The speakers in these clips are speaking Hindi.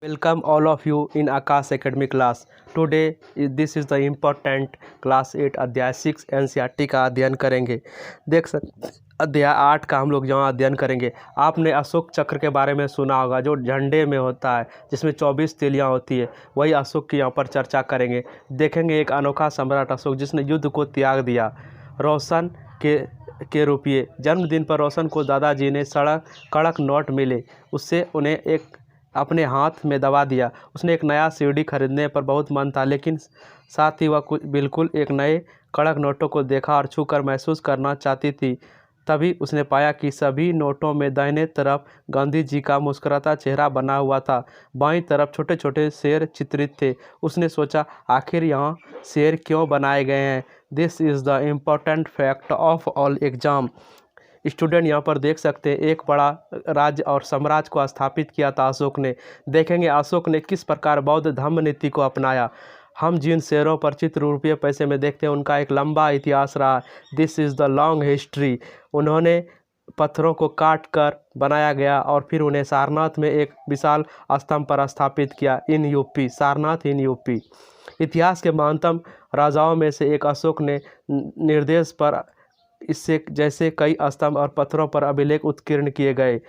Welcome all of you in Akash Academy class. Today this is the important class 8 अध्याय 6 एनसीईआरटी का अध्ययन करेंगे। देख सकते अध्याय 8 का हम लोग यहाँ अध्ययन करेंगे। आपने अशोक चक्र के बारे में सुना होगा, जो झंडे में होता है, जिसमें 24 तीलियाँ होती है। वही अशोक की यहाँ पर चर्चा करेंगे। देखेंगे एक अनोखा सम्राट अशोक जिसने युद्ध को त्याग दिया। रोशन के रुपये जन्मदिन पर रोशन को दादाजी ने कड़क नोट मिले, उससे उन्हें एक अपने हाथ में दबा दिया। उसने एक नया सीढ़ी खरीदने पर बहुत मन था, लेकिन साथ ही वह बिल्कुल एक नए कड़क नोटों को देखा और छूकर महसूस करना चाहती थी। तभी उसने पाया कि सभी नोटों में दाहिने तरफ गांधी जी का मुस्कुराता चेहरा बना हुआ था, बाईं तरफ छोटे छोटे शेर चित्रित थे। उसने सोचा, आखिर यहाँ शेर क्यों बनाए गए हैं? This is the important fact of all exam. Student यहाँ पर देख सकते हैं, एक बड़ा राज्य और साम्राज्य को स्थापित किया था अशोक ने। देखेंगे अशोक ने किस प्रकार बौद्ध धम्म नीति को अपनाया। हम जिन शेरों पर चित्र रुपये पैसे में देखते हैं, उनका एक लंबा इतिहास रहा। This is the long history. उन्होंने पत्थरों को काट कर बनाया गया और फिर उन्हें सारनाथ में एक विशाल स्तंभ पर स्थापित किया in UP. Sarnath in UP. इतिहास के महानतम राजाओं में से एक अशोक ने निर्देश पर इससे जैसे कई स्तंभ और पत्थरों पर अभिलेख उत्कीर्ण किए गए।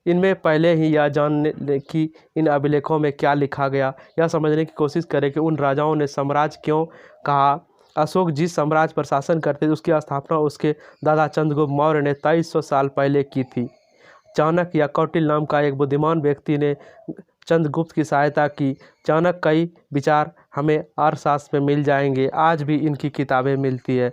इनमें पहले ही यह जानने कि इन अभिलेखों में क्या लिखा गया, यह समझने की कोशिश करें कि उन राजाओं ने साम्राज्य क्यों कहा। अशोक जिस साम्राज्य पर शासन करते थे, उसकी स्थापना उसके दादा चंद्रगुप्त मौर्य ने 2300 साल पहले की थी। चाणक्य या कौटिल्य नाम का एक बुद्धिमान व्यक्ति ने चंद्रगुप्त की सहायता की। चाणक्य कई विचार हमें अर्थशास्त्र में मिल जाएंगे, आज भी इनकी किताबें मिलती है।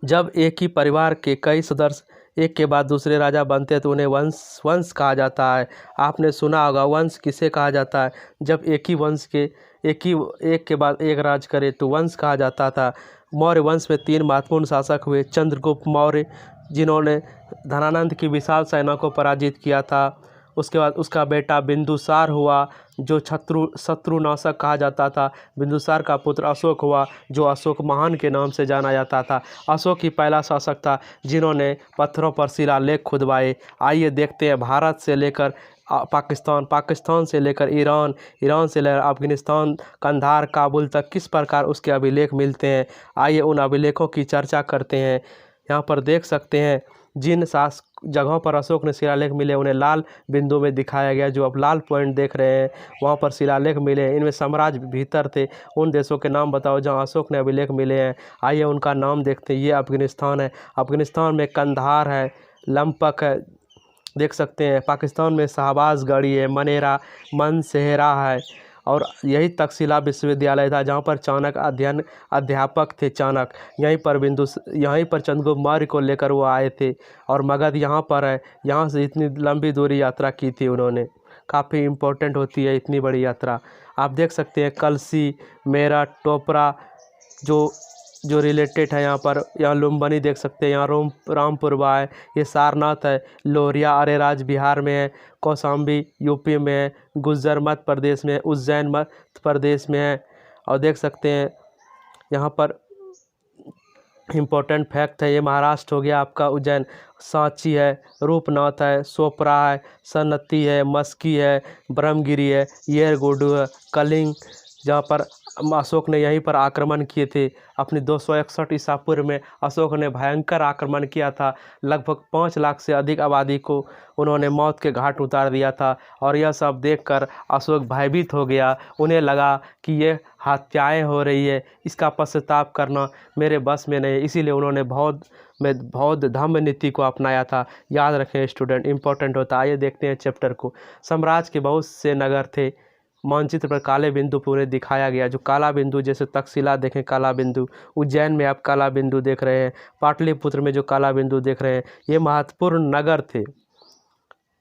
जब एक ही परिवार के कई सदस्य एक के बाद दूसरे राजा बनते हैं तो उन्हें वंश कहा जाता है। आपने सुना होगा, वंश किसे कहा जाता है? जब एक ही वंश के एक के बाद एक राज करे तो वंश कहा जाता था। मौर्य वंश में 3 महत्वपूर्ण शासक हुए। चंद्रगुप्त मौर्य, जिन्होंने धनानंद की विशाल सेना को पराजित किया था। उसके बाद उसका बेटा बिंदुसार हुआ, जो शत्रुनाशक कहा जाता था। बिंदुसार का पुत्र अशोक हुआ, जो अशोक महान के नाम से जाना जाता था। अशोक ही पहला शासक था जिन्होंने पत्थरों पर शिलालेख खुदवाए। आइए देखते हैं, भारत से लेकर पाकिस्तान से लेकर ईरान से लेकर अफगानिस्तान, कंधार, काबुल तक किस प्रकार उसके अभिलेख मिलते हैं। आइए उन अभिलेखों की चर्चा करते हैं। यहाँ पर देख सकते हैं, जिन जगहों पर अशोक ने शिलालेख मिले उन्हें लाल बिंदु में दिखाया गया। जो आप लाल पॉइंट देख रहे हैं, वहाँ पर शिलालेख मिले। इनमें साम्राज्य भीतर थे। उन देशों के नाम बताओ जहाँ अशोक ने अभिलेख मिले हैं। आइए उनका नाम देखते हैं। ये अफगानिस्तान है। अफगानिस्तान में कंधार है, लंपक है, देख सकते हैं। पाकिस्तान में शाहबाज गढ़ी है, मनेरा, मनसेहरा है। और यही तक्षशिला विश्वविद्यालय था जहाँ पर चाणक्य अध्यापक थे। चाणक्य यहीं पर चंद्रगुप्त मौर्य को लेकर वो आए थे। और मगध यहाँ पर है। यहाँ से इतनी लंबी दूरी यात्रा की थी उन्होंने। काफ़ी इम्पोर्टेंट होती है इतनी बड़ी यात्रा। आप देख सकते हैं कलसी, मेरठ, टोपरा जो रिलेटेड है। यहाँ लुम्बिनी देख सकते हैं। यहाँ रामपुरवा है। ये सारनाथ है। लोरिया अरेराज बिहार में है। कौशाम्बी यूपी में है। गुज्जर मध्य प्रदेश में है। उज्जैन मध्य प्रदेश में है। और देख सकते हैं यहाँ पर इम्पोर्टेंट फैक्ट है, ये महाराष्ट्र हो गया आपका। उज्जैन, सांची है, रूपनाथ है, सोपरा है, सन्नती है, मस्की है, ब्रह्मगिरी है, येरगुडू है, कलिंग, जहाँ पर अशोक ने यहीं पर आक्रमण किए थे। अपनी 261 ईसा पूर्व में अशोक ने भयंकर आक्रमण किया था। लगभग 5 लाख से अधिक आबादी को उन्होंने मौत के घाट उतार दिया था। और यह सब देखकर अशोक भयभीत हो गया। उन्हें लगा कि ये हत्याएं हो रही है, इसका पश्चाताप करना मेरे बस में नहीं। इसीलिए उन्होंने बौद्ध धम्म नीति को अपनाया था। याद रखें स्टूडेंट, इंपॉर्टेंट होता है। आइए देखते हैं चैप्टर को। साम्राज्य के बहुत से नगर थे। मानचित्र पर काले बिंदु पूरे दिखाया गया। जो काला बिंदु, जैसे तक्षशिला देखें काला बिंदु, उज्जैन में आप काला बिंदु देख रहे हैं, पाटलिपुत्र में जो काला बिंदु देख रहे हैं, ये महत्वपूर्ण नगर थे।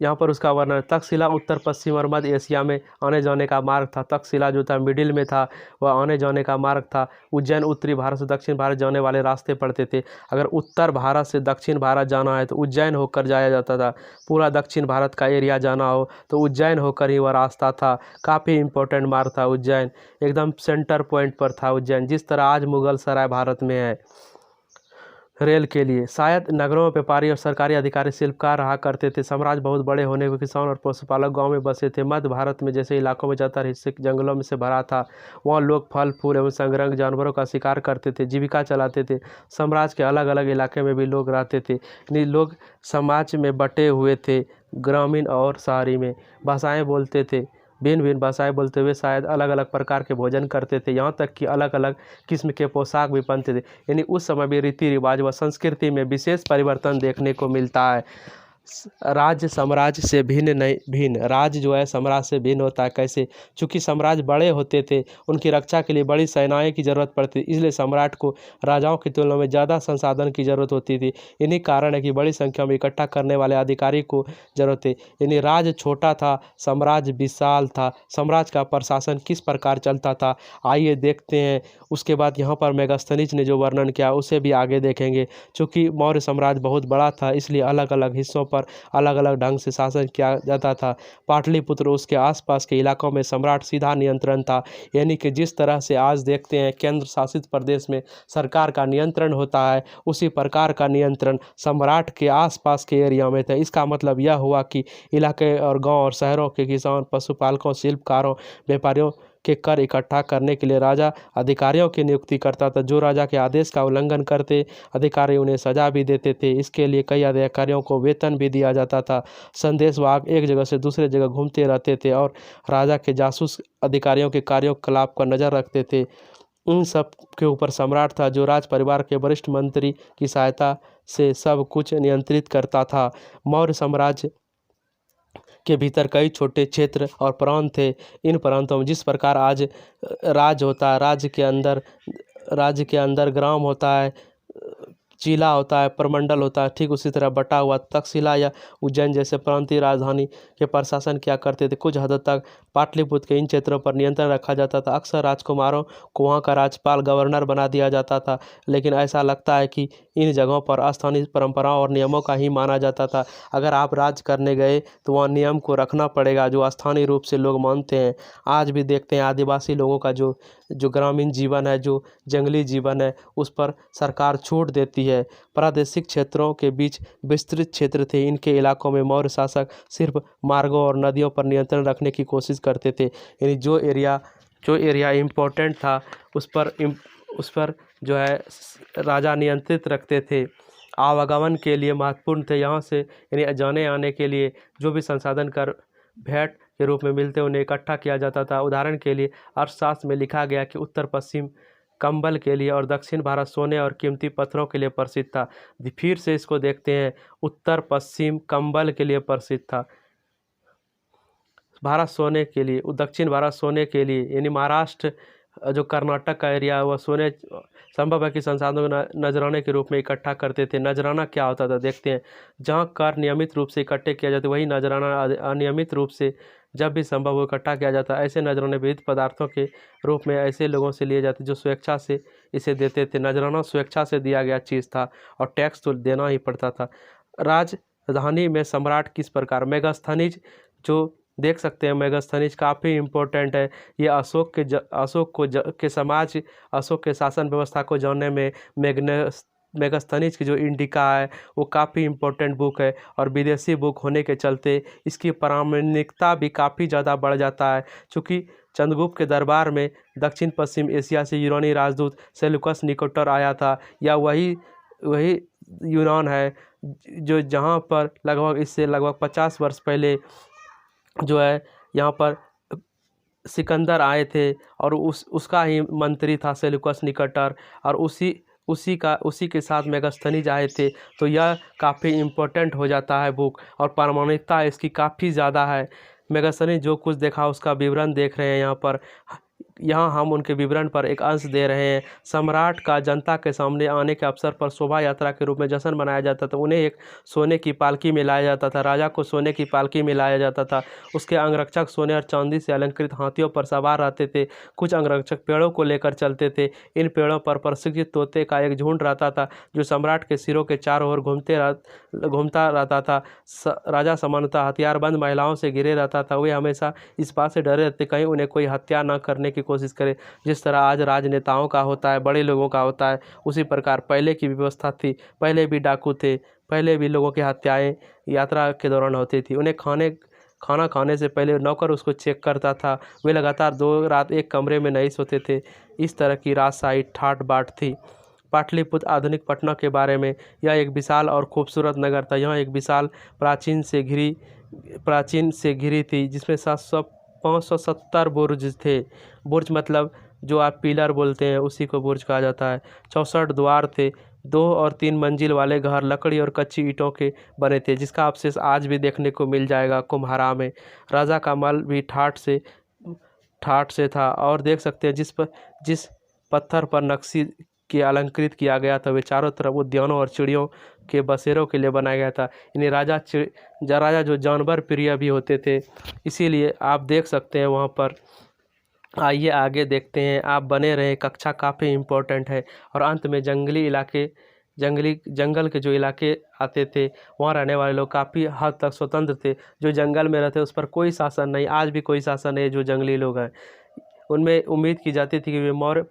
यहाँ पर उसका वर्णन। तक्षशिला उत्तर पश्चिम और मध्य एशिया में आने जाने का मार्ग था। तक्षशिला जो था मिडिल में था, वह आने जाने का मार्ग था। उज्जैन उत्तरी भारत से दक्षिण भारत जाने वाले रास्ते पड़ते थे। अगर उत्तर भारत से दक्षिण भारत जाना है तो उज्जैन होकर जाया जाता था। पूरा दक्षिण भारत का एरिया जाना हो तो उज्जैन होकर ही वह रास्ता था। काफ़ी इंपॉर्टेंट मार्ग था उज्जैन, एकदम सेंटर पॉइंट पर था उज्जैन, जिस तरह आज मुगल सराय भारत में है। रेल के लिए। शायद नगरों में व्यापारी और सरकारी अधिकारी शिल्पकार रहा करते थे। साम्राज्य बहुत बड़े होने पर किसान और पशुपालक गांव में बसे थे। मध्य भारत में जैसे इलाकों में ज़्यादातर हिस्से जंगलों में से भरा था, वहाँ लोग फल फूल एवं संग्रह जानवरों का शिकार करते थे, जीविका चलाते थे। साम्राज्य के अलग अलग इलाके में भी लोग रहते थे। यानी लोग समाज में बटे हुए थे, ग्रामीण और शहरी में। भाषाएँ बोलते थे, भिन्न भिन्न भाषाएं बोलते हुए शायद अलग अलग प्रकार के भोजन करते थे। यहाँ तक कि अलग अलग किस्म के पोशाक भी पहनते थे। यानी उस समय भी रीति रिवाज व संस्कृति में विशेष परिवर्तन देखने को मिलता है। राज्य साम्राज्य से भिन्न नहीं, भिन्न राज्य जो है साम्राज्य से भिन्न होता है। कैसे? चूँकि साम्राज्य बड़े होते थे, उनकी रक्षा के लिए बड़ी सेनाएं की जरूरत पड़ती, इसलिए सम्राट को राजाओं की तुलना में ज़्यादा संसाधन की जरूरत होती थी। इन्हीं कारण है कि बड़ी संख्या में इकट्ठा करने वाले अधिकारी को जरूरत थी। यानी राज्य छोटा था, साम्राज्य विशाल था। साम्राज्य का प्रशासन किस प्रकार चलता था, आइए देखते हैं। उसके बाद यहाँ पर मेगास्थनीज ने जो वर्णन किया उसे भी आगे देखेंगे। चूँकि मौर्य साम्राज्य बहुत बड़ा था, इसलिए अलग अलग हिस्सों पर अलग अलग ढंग से शासन किया जाता था। पाटलिपुत्र उसके आसपास के इलाकों में सम्राट सीधा नियंत्रण था। यानी कि जिस तरह से आज देखते हैं केंद्र शासित प्रदेश में सरकार का नियंत्रण होता है, उसी प्रकार का नियंत्रण सम्राट के आसपास के एरिया में था। इसका मतलब यह हुआ कि इलाके और गांव और शहरों के किसान, पशुपालकों, शिल्पकारों, व्यापारियों के कर इकट्ठा करने के लिए राजा अधिकारियों की नियुक्ति करता था। जो राजा के आदेश का उल्लंघन करते, अधिकारी उन्हें सजा भी देते थे। इसके लिए कई अधिकारियों को वेतन भी दिया जाता था। संदेशवाहक एक जगह से दूसरे जगह घूमते रहते थे और राजा के जासूस अधिकारियों के कार्यकलाप पर नजर रखते थे। उन सब के ऊपर सम्राट था, जो राज परिवार के वरिष्ठ मंत्री की सहायता से सब कुछ नियंत्रित करता था। मौर्य साम्राज्य के भीतर कई छोटे क्षेत्र और प्रांत थे। इन प्रांतों में जिस प्रकार आज राज्य होता है, राज्य के अंदर ग्राम होता है, जिला होता है, प्रमंडल होता है, ठीक उसी तरह बटा हुआ तक्षशिला या उज्जैन जैसे प्रांतीय राजधानी के प्रशासन क्या करते थे। कुछ हद तक पाटलिपुत्र के इन क्षेत्रों पर नियंत्रण रखा जाता था। अक्सर राजकुमारों को वहाँ का राज्यपाल, गवर्नर बना दिया जाता था। लेकिन ऐसा लगता है कि इन जगहों पर स्थानीय परंपराओं और नियमों का ही माना जाता था। अगर आप राज करने गए तो वहाँ नियम को रखना पड़ेगा जो स्थानीय रूप से लोग मानते हैं। आज भी देखते हैं आदिवासी लोगों का जो ग्रामीण जीवन है, जो जंगली जीवन है, उस पर सरकार छूट देती है। प्रादेशिक क्षेत्रों के बीच विस्तृत क्षेत्र थे। इनके इलाकों में मौर्य शासक सिर्फ मार्गों और नदियों पर नियंत्रण रखने की कोशिश करते थे। यानी जो एरिया इम्पोर्टेंट था उस पर जो है राजा नियंत्रित रखते थे। आवागमन के लिए महत्वपूर्ण थे। यहाँ से यानी जाने आने के लिए जो भी संसाधन कर भेंट के रूप में मिलते उन्हें इकट्ठा किया जाता था। उदाहरण के लिए अर्थशास्त्र में लिखा गया कि उत्तर पश्चिम कंबल के लिए और दक्षिण भारत सोने और कीमती पत्थरों के लिए प्रसिद्ध था। फिर से इसको देखते हैं, उत्तर पश्चिम कंबल के लिए प्रसिद्ध था, भारत सोने के लिए, दक्षिण भारत सोने के लिए। यानी महाराष्ट्र जो कर्नाटक का एरिया है वह सोने संभव है कि संसाधनों को नजराने के रूप में इकट्ठा करते थे। नजराना क्या होता था देखते हैं। जहाँ कर नियमित रूप से इकट्ठे किया जाता वही नजराना अनियमित रूप से जब भी संभव हो इकट्ठा किया जाता है। ऐसे नजराने विविध पदार्थों के रूप में ऐसे लोगों से लिए जाते जो स्वेच्छा से इसे देते थे। नजराना स्वेच्छा से दिया गया चीज़ था और टैक्स तो देना ही पड़ता था। राजधानी में सम्राट किस प्रकार, मेगास्थनीज जो देख सकते हैं, मेगास्थनीज काफ़ी इम्पोर्टेंट है। ये अशोक के शासन व्यवस्था को जानने में मेगास्थनीज की जो इंडिका है वो काफ़ी इम्पोर्टेंट बुक है और विदेशी बुक होने के चलते इसकी प्रामाणिकता भी काफ़ी ज़्यादा बढ़ जाता है। चूँकि चंद्रगुप्त के दरबार में दक्षिण पश्चिम एशिया से यूनानी राजदूत सेल्यूकस निकेटर आया था, या वही यूनान है जो जहाँ पर लगभग 50 वर्ष पहले जो है यहाँ पर सिकंदर आए थे और उसका ही मंत्री था सेल्यूकस निकेटर, और उसी के साथ मेगास्थनीज आए थे। तो यह काफ़ी इम्पोर्टेंट हो जाता है बुक और प्रामाणिकता इसकी काफ़ी ज़्यादा है। मेगास्थनीज जो कुछ देखा उसका विवरण देख रहे हैं यहाँ हम उनके विवरण पर एक अंश दे रहे हैं। सम्राट का जनता के सामने आने के अवसर पर शोभा यात्रा के रूप में जश्न मनाया जाता था। उन्हें एक सोने की पालकी में लाया जाता था। राजा को सोने की पालकी में लाया जाता था। उसके अंगरक्षक सोने और चांदी से अलंकृत हाथियों पर सवार रहते थे। कुछ अंगरक्षक पेड़ों को लेकर चलते थे। इन पेड़ों पर प्रशिक्षित तोते का एक झुंड रहता था जो सम्राट के सिरों के चारों ओर घूमता रहता था। राजा सामान्यतः हथियारबंद महिलाओं से घिरे रहता था। वे हमेशा इस बात से डरे रहते कहीं उन्हें कोई हत्या न करने की कोशिश करे। जिस तरह आज राजनेताओं का होता है, बड़े लोगों का होता है, उसी प्रकार पहले की व्यवस्था थी। पहले भी डाकू थे, पहले भी लोगों की हत्याएं यात्रा के दौरान होती थी। उन्हें खाना खाने से पहले नौकर उसको चेक करता था। वे लगातार 2 रात एक कमरे में नहीं सोते थे। इस तरह की राजशाही ठाट बाट थी। पाटलिपुत्र आधुनिक पटना के बारे में, यह एक विशाल और खूबसूरत नगर था। यह एक विशाल प्राचीन से घिरी थी, जिसमें 570 बुर्ज थे। बुर्ज मतलब जो आप पिलर बोलते हैं, उसी को बुर्ज कहा जाता है। 64 द्वार थे। 2 और 3 मंजिल वाले घर लकड़ी और कच्ची ईंटों के बने थे, जिसका अवशेष आज भी देखने को मिल जाएगा कुम्हारा में। राजा का महल भी ठाट से था, और देख सकते हैं जिस पत्थर पर नक्शी के अलंकृत किया गया था, वे चारों तरफ उद्यानों और चिड़ियों के बसेरों के लिए बनाया गया था। इन्हें राजा जो जानवर प्रिय भी होते थे, इसीलिए आप देख सकते हैं वहाँ पर। आइए आगे देखते हैं, आप बने रहें, कक्षा काफ़ी इम्पोर्टेंट है। और अंत में जंगल के जो इलाके आते थे, वहाँ रहने वाले लोग काफ़ी हद तक स्वतंत्र थे। जो जंगल में रहते उस पर कोई शासन नहीं, आज भी कोई शासन नहीं। जो जंगली लोग हैं, उनमें उम्मीद की जाती थी कि वे मौर्य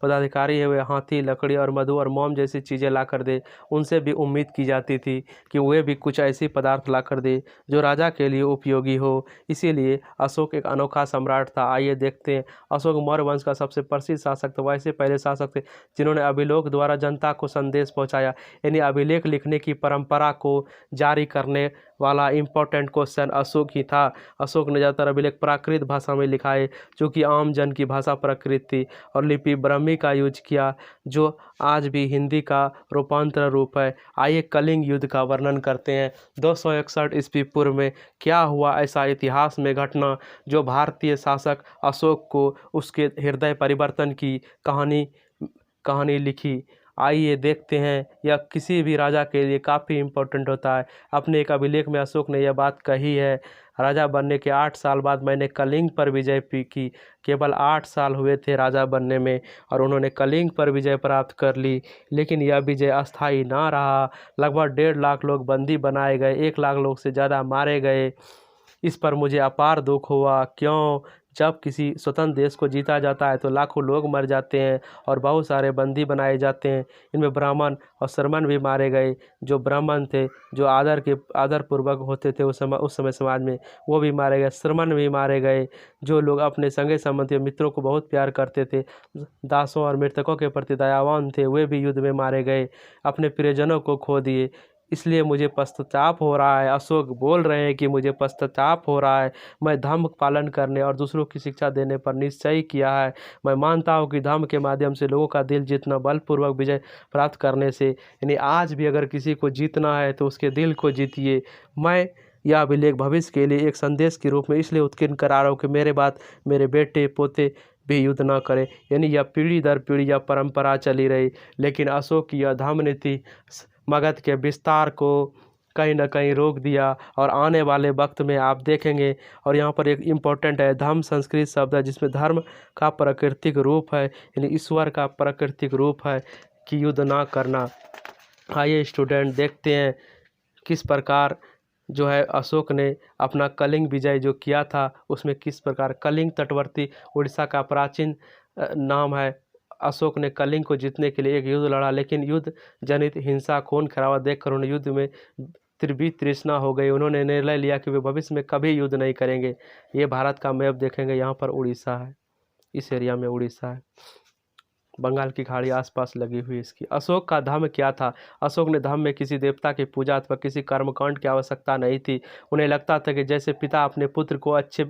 पदाधिकारी है, वे हाथी, लकड़ी और मधु और मोम जैसी चीज़ें ला कर दे। उनसे भी उम्मीद की जाती थी कि वे भी कुछ ऐसी पदार्थ ला कर दे जो राजा के लिए उपयोगी हो। इसीलिए अशोक एक अनोखा सम्राट था। आइए देखते हैं, अशोक मौर्य वंश का सबसे प्रसिद्ध शासक था। वैसे पहले शासक थे जिन्होंने अभिलेख द्वारा जनता को संदेश पहुँचाया। यानी अभिलेख लिखने की परंपरा को जारी करने वाला इम्पोर्टेंट क्वेश्चन अशोक ही था। अशोक ने ज़्यादातर अभिलेख प्राकृत भाषा में लिखाए, जो कि आम जन की भाषा प्राकृत थी, और लिपि ब्राह्मी का यूज किया, जो आज भी हिंदी का रूपांतर रूप है। आइए कलिंग युद्ध का वर्णन करते हैं। 261 ईस्वी पूर्व में क्या हुआ ऐसा इतिहास में घटना जो भारतीय शासक अशोक को उसके हृदय परिवर्तन की कहानी लिखी। आइए देखते हैं, यह किसी भी राजा के लिए काफ़ी इम्पोर्टेंट होता है। अपने एक अभिलेख में अशोक ने यह बात कही है, राजा बनने के 8 साल बाद मैंने कलिंग पर विजय की। केवल 8 साल हुए थे राजा बनने में, और उन्होंने कलिंग पर विजय प्राप्त कर ली। लेकिन यह विजय अस्थायी ना रहा। लगभग 1.5 लाख लोग बंदी बनाए गए, 1 लाख लोग से ज़्यादा मारे गए। इस पर मुझे अपार दुख हुआ। क्यों? जब किसी स्वतंत्र देश को जीता जाता है तो लाखों लोग मर जाते हैं और बहुत सारे बंदी बनाए जाते हैं। इनमें ब्राह्मण और श्रमण भी मारे गए। जो ब्राह्मण थे, जो आदरपूर्वक होते थे उस समय समाज में, वो भी मारे गए। श्रमण भी मारे गए। जो लोग अपने संगे संबंधी मित्रों को बहुत प्यार करते थे, दासों और मृतकों के प्रति दयावान थे, वे भी युद्ध में मारे गए, अपने प्रियजनों को खो दिए। इसलिए मुझे पश्चाताप हो रहा है। अशोक बोल रहे हैं कि मुझे पश्चाताप हो रहा है। मैं धर्म पालन करने और दूसरों की शिक्षा देने पर निश्चय किया है। मैं मानता हूँ कि धर्म के माध्यम से लोगों का दिल जीतना, बलपूर्वक विजय प्राप्त करने से, यानी आज भी अगर किसी को जीतना है तो उसके दिल को जीतिए। मैं यह अभिलेख भविष्य के लिए एक संदेश के रूप में इसलिए उत्कीर्ण करा रहा हूँ कि मेरे बाद मेरे बेटे पोते भी युद्ध न करें। यानी यह पीढ़ी दर पीढ़ी यह परंपरा चली रही। लेकिन अशोक की यह धर्म नीति मगध के विस्तार को कहीं ना कहीं रोक दिया, और आने वाले वक्त में आप देखेंगे। और यहाँ पर एक इम्पोर्टेंट है, धर्म संस्कृत शब्द है, जिसमें धर्म का प्राकृतिक रूप है, यानी ईश्वर का प्राकृतिक रूप है कि युद्ध ना करना। आइए स्टूडेंट देखते हैं किस प्रकार जो है अशोक ने अपना कलिंग विजय जो किया था, उसमें किस प्रकार कलिंग तटवर्ती उड़ीसा का प्राचीन नाम है। अशोक ने कलिंग को जीतने के लिए एक युद्ध लड़ा, लेकिन युद्ध जनित हिंसा खून खराबा देखकर उन्हें युद्ध में तृष्णा हो गई। उन्होंने निर्णय लिया कि वे भविष्य में कभी युद्ध नहीं करेंगे। ये भारत का मैप देखेंगे, यहाँ पर उड़ीसा है, इस एरिया में उड़ीसा है, बंगाल की खाड़ी आसपास लगी हुई इसकी। अशोक का धर्म क्या था? अशोक ने धर्म में किसी देवता की पूजा अथवा किसी कर्मकांड की आवश्यकता नहीं थी। उन्हें लगता था कि जैसे पिता अपने पुत्र को अच्छे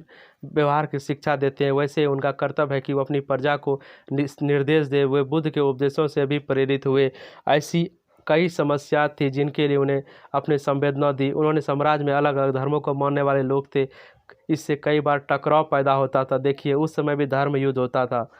व्यवहार की शिक्षा देते हैं, वैसे उनका कर्तव्य है कि वो अपनी प्रजा को निर्देश दे। वे बुद्ध के उपदेशों से भी प्रेरित हुए। ऐसी कई समस्या थी जिनके लिए उन्हें अपने संवेदना दी। उन्होंने साम्राज्य में अलग अलग धर्मों को मानने वाले लोग थे, इससे कई बार टकराव पैदा होता था। देखिए, उस समय भी धर्म युद्ध होता था,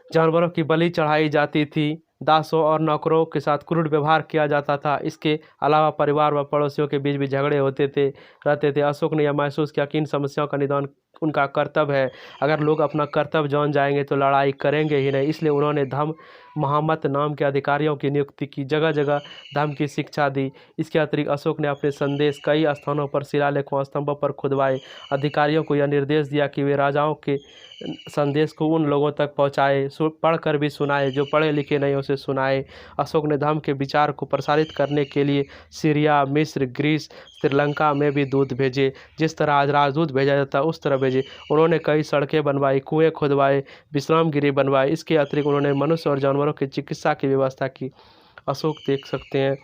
जानवरों की बलि चढ़ाई जाती थी, दासों और नौकरों के साथ क्रूर व्यवहार किया जाता था। इसके अलावा परिवार व पड़ोसियों के बीच भी झगड़े रहते थे। अशोक ने यह महसूस किया कि इन समस्याओं का निदान उनका कर्तव्य है। अगर लोग अपना कर्तव्य जान जाएंगे तो लड़ाई करेंगे ही नहीं। इसलिए उन्होंने धम्म महामत नाम के अधिकारियों की नियुक्ति की, जगह जगह धर्म की शिक्षा दी। इसके अतिरिक्त अशोक ने अपने संदेश कई स्थानों पर शिलालेखों स्तंभों पर खुदवाए। अधिकारियों को यह निर्देश दिया कि वे राजाओं के संदेश को उन लोगों तक पहुंचाए, पढ़कर भी सुनाए, जो पढ़े लिखे नहीं उसे सुनाए। अशोक ने धर्म के विचार को प्रसारित करने के लिए सीरिया, मिस्र, ग्रीस, श्रीलंका में भी दूत भेजे। जिस तरह आज राजदूत भेजा जाता है उस तरह भेजे। उन्होंने कई सड़कें बनवाई, कुएं खुदवाए, विश्राम गृह बनवाए। इसके अतिरिक्त उन्होंने मनुष्य और जानवरों की चिकित्सा की व्यवस्था की। अशोक देख सकते हैं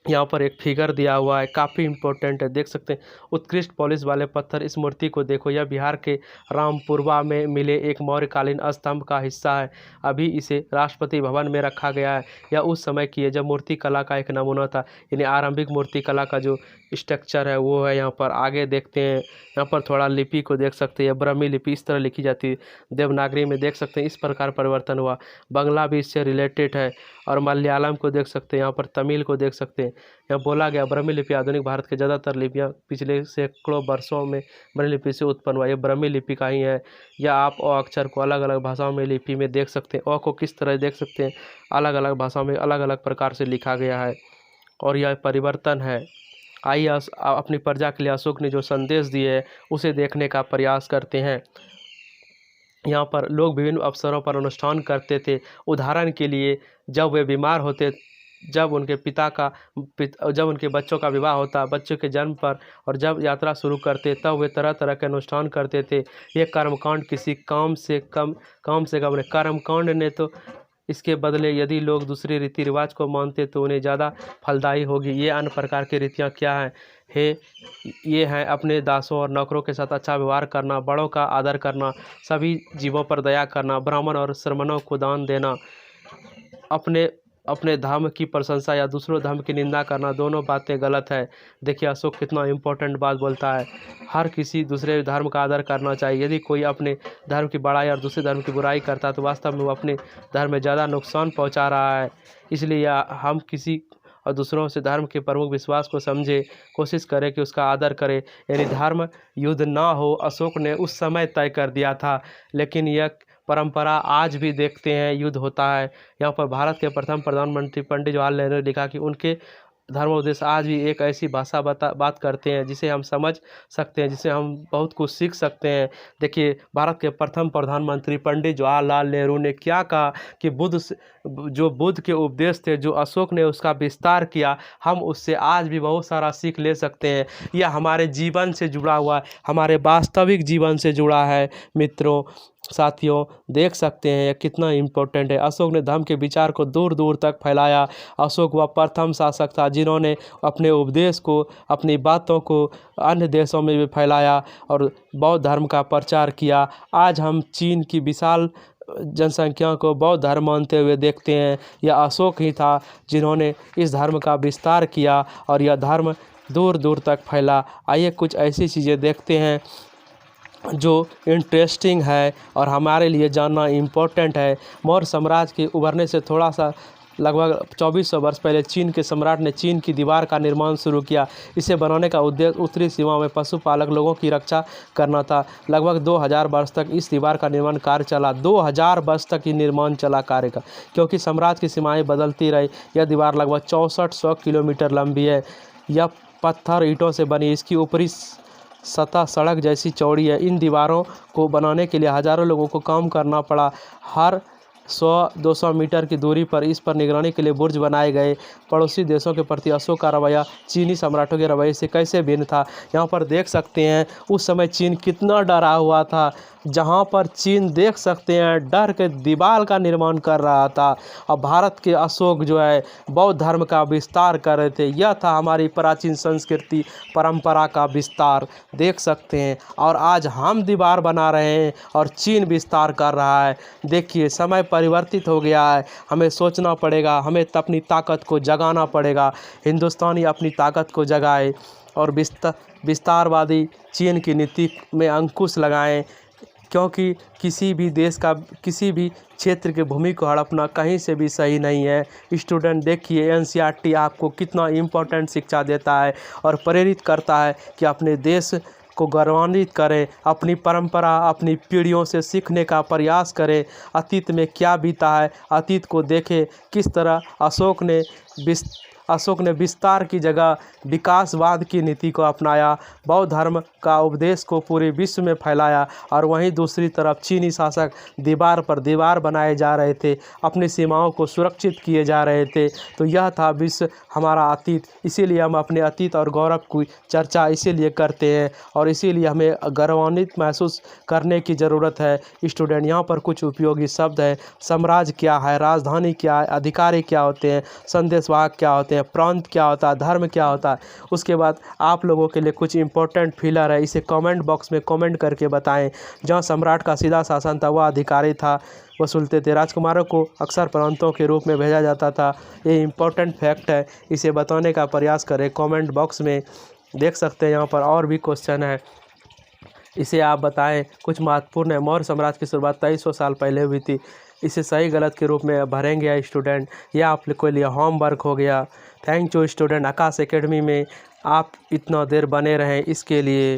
यहाँ पर एक फिगर दिया हुआ है, काफ़ी इंपॉर्टेंट है, देख सकते हैं। उत्कृष्ट पॉलिश वाले पत्थर, इस मूर्ति को देखो, यह बिहार के रामपुरवा में मिले एक मौर्यकालीन स्तंभ का हिस्सा है। अभी इसे राष्ट्रपति भवन में रखा गया है। यह उस समय की है जब मूर्ति कला का एक नमूना था, यानी आरंभिक मूर्ति कला का जो स्ट्रक्चर है वो है। यहाँ पर आगे देखते हैं, यहाँ पर थोड़ा लिपि को देख सकते हैं। ब्राह्मी लिपि इस तरह लिखी जाती है। देवनागरी में देख सकते हैं इस प्रकार परिवर्तन हुआ। बांग्ला भी इससे रिलेटेड है। और मलयालम को देख सकते हैं, यहाँ पर तमिल को देख सकते हैं। यहाँ बोला गया ब्राह्मी लिपि आधुनिक भारत के ज़्यादातर लिपियाँ पिछले सैकड़ों वर्षों में ब्राह्मी लिपि से उत्पन्न हुआ। ये ब्राह्मी लिपि का ही है। या आप अ अक्षर को अलग अलग भाषाओं में लिपि में देख सकते हैं। अ को किस तरह देख सकते हैं, अलग अलग भाषाओं में अलग अलग प्रकार से लिखा गया है और यह परिवर्तन है। आइए अपनी प्रजा के लिए अशोक ने जो संदेश दिए है उसे देखने का प्रयास करते हैं। यहाँ पर लोग विभिन्न अवसरों पर अनुष्ठान करते थे। उदाहरण के लिए जब वे बीमार होते, जब उनके जब उनके बच्चों का विवाह होता, बच्चों के जन्म पर, और जब यात्रा शुरू करते तब वे तरह तरह के अनुष्ठान करते थे। ये कर्मकांड किसी काम से कम नहीं। कर्मकांड ने तो इसके बदले यदि लोग दूसरे रीति रिवाज को मानते तो उन्हें ज़्यादा फलदायी होगी। ये अन्य प्रकार की रीतियाँ क्या हैं? ये हैं अपने दासों और नौकरों के साथ अच्छा व्यवहार करना, बड़ों का आदर करना, सभी जीवों पर दया करना, ब्राह्मण और श्रमणों को दान देना, अपने धर्म की प्रशंसा या दूसरों धर्म की निंदा करना, दोनों बातें गलत है। देखिए अशोक कितना इम्पोर्टेंट बात बोलता है। हर किसी दूसरे धर्म का आदर करना चाहिए। यदि कोई अपने धर्म की बड़ाई और दूसरे धर्म की बुराई करता है तो वास्तव में वो अपने धर्म में ज़्यादा नुकसान पहुंचा रहा है। इसलिए हम किसी और दूसरों से धर्म के प्रमुख विश्वास को समझे, कोशिश करें कि उसका आदर करें, यानी धर्म युद्ध ना हो। अशोक ने उस समय तय कर दिया था, लेकिन यह परंपरा आज भी देखते हैं युद्ध होता है। यहाँ पर भारत के प्रथम प्रधानमंत्री पंडित जवाहरलाल नेहरू ने लिखा कि उनके धर्मोपदेश आज भी एक ऐसी भाषा बात करते हैं जिसे हम समझ सकते हैं, जिसे हम बहुत कुछ सीख सकते हैं। देखिए भारत के प्रथम प्रधानमंत्री पंडित जवाहरलाल नेहरू ने क्या कहा कि बुद्ध के उपदेश थे, जो अशोक ने उसका विस्तार किया, हम उससे आज भी बहुत सारा सीख ले सकते हैं। यह हमारे जीवन से जुड़ा हुआ है, हमारे वास्तविक जीवन से जुड़ा है। मित्रों, साथियों, देख सकते हैं यह कितना इम्पोर्टेंट है। अशोक ने धर्म के विचार को दूर दूर तक फैलाया। अशोक वह प्रथम शासक था जिन्होंने अपने उपदेश को, अपनी बातों को अन्य देशों में भी फैलाया और बौद्ध धर्म का प्रचार किया। आज हम चीन की विशाल जनसंख्या को बौद्ध धर्म मानते हुए देखते हैं। यह अशोक ही था जिन्होंने इस धर्म का विस्तार किया और यह धर्म दूर दूर तक फैला। आइए कुछ ऐसी चीज़ें देखते हैं जो इंटरेस्टिंग है और हमारे लिए जानना इम्पोर्टेंट है। मौर्य साम्राज्य के उभरने से थोड़ा सा लगभग 2400 वर्ष पहले चीन के सम्राट ने चीन की दीवार का निर्माण शुरू किया। इसे बनाने का उद्देश्य उत्तरी सीमा में पशुपालक लोगों की रक्षा करना था। लगभग 2000 वर्ष तक इस दीवार का निर्माण कार्य चला। 2000 वर्ष तक ये निर्माण चला कार्य का, क्योंकि साम्राज्य की सीमाएँ बदलती रही। यह दीवार लगभग 6400 किलोमीटर लंबी है। यह पत्थर ईंटों से बनी, इसकी ऊपरी सतह सड़क जैसी चौड़ी है। इन दीवारों को बनाने के लिए हजारों लोगों को काम करना पड़ा। हर 100-200 मीटर की दूरी पर इस पर निगरानी के लिए बुर्ज बनाए गए। पड़ोसी देशों के प्रति अशोक का रवैया चीनी सम्राटों के रवैये से कैसे भिन्न था, यहाँ पर देख सकते हैं। उस समय चीन कितना डरा हुआ था, जहाँ पर चीन देख सकते हैं डर के दीवार का निर्माण कर रहा था। और भारत के अशोक जो है बौद्ध धर्म का विस्तार कर रहे थे। यह था हमारी प्राचीन संस्कृति परंपरा का विस्तार, देख सकते हैं। और आज हम दीवार बना रहे हैं और चीन विस्तार कर रहा है। देखिए समय परिवर्तित हो गया है, हमें सोचना पड़ेगा, हमें अपनी ताकत को जगाना पड़ेगा। हिंदुस्तानी अपनी ताकत को जगाए और विस्तारवादी चीन की नीति में अंकुश लगाएं। क्योंकि किसी भी देश का किसी भी क्षेत्र की भूमि को हड़पना कहीं से भी सही नहीं है। स्टूडेंट देखिए एनसीईआरटी आपको कितना इम्पोर्टेंट शिक्षा देता है और प्रेरित करता है कि अपने देश को गौरवान्वित करें, अपनी परंपरा अपनी पीढ़ियों से सीखने का प्रयास करें। अतीत में क्या बीता है, अतीत को देखें, किस तरह अशोक ने विस्तार की जगह विकासवाद की नीति को अपनाया, बौद्ध धर्म का उपदेश को पूरे विश्व में फैलाया, और वहीं दूसरी तरफ चीनी शासक दीवार पर दीवार बनाए जा रहे थे, अपनी सीमाओं को सुरक्षित किए जा रहे थे। तो यह था विश्व हमारा अतीत। इसीलिए हम अपने अतीत और गौरव की चर्चा इसीलिए करते हैं और इसीलिए हमें गौरवान्वित महसूस करने की ज़रूरत है। स्टूडेंट, यहाँ पर कुछ उपयोगी शब्द है। साम्राज्य क्या है, राजधानी क्या है, अधिकारी क्या होते हैं, संदेशवाहक क्या होते हैं, प्रांत क्या होता है, धर्म क्या होता है। उसके बाद आप लोगों के लिए कुछ इंपॉर्टेंट फिलर है, इसे कमेंट बॉक्स में कमेंट करके बताएं। जहाँ सम्राट का सीधा शासन था वह अधिकारी था, वसूलते थे। राजकुमारों को अक्सर प्रांतों के रूप में भेजा जाता था। ये इंपॉर्टेंट फैक्ट है, इसे बताने का प्रयास करें। कमेंट बॉक्स में देख सकते हैं, यहाँ पर और भी क्वेश्चन है, इसे आप बताएं। कुछ महत्वपूर्ण है। मौर्य साम्राज्य की शुरुआत 2300 साल पहले हुई थी। इसे सही गलत के रूप में भरेंगे स्टूडेंट। यह आप लोग के लिए होमवर्क हो गया। Thank you student. Akash academy में आप इतना देर बने रहें इसके लिए।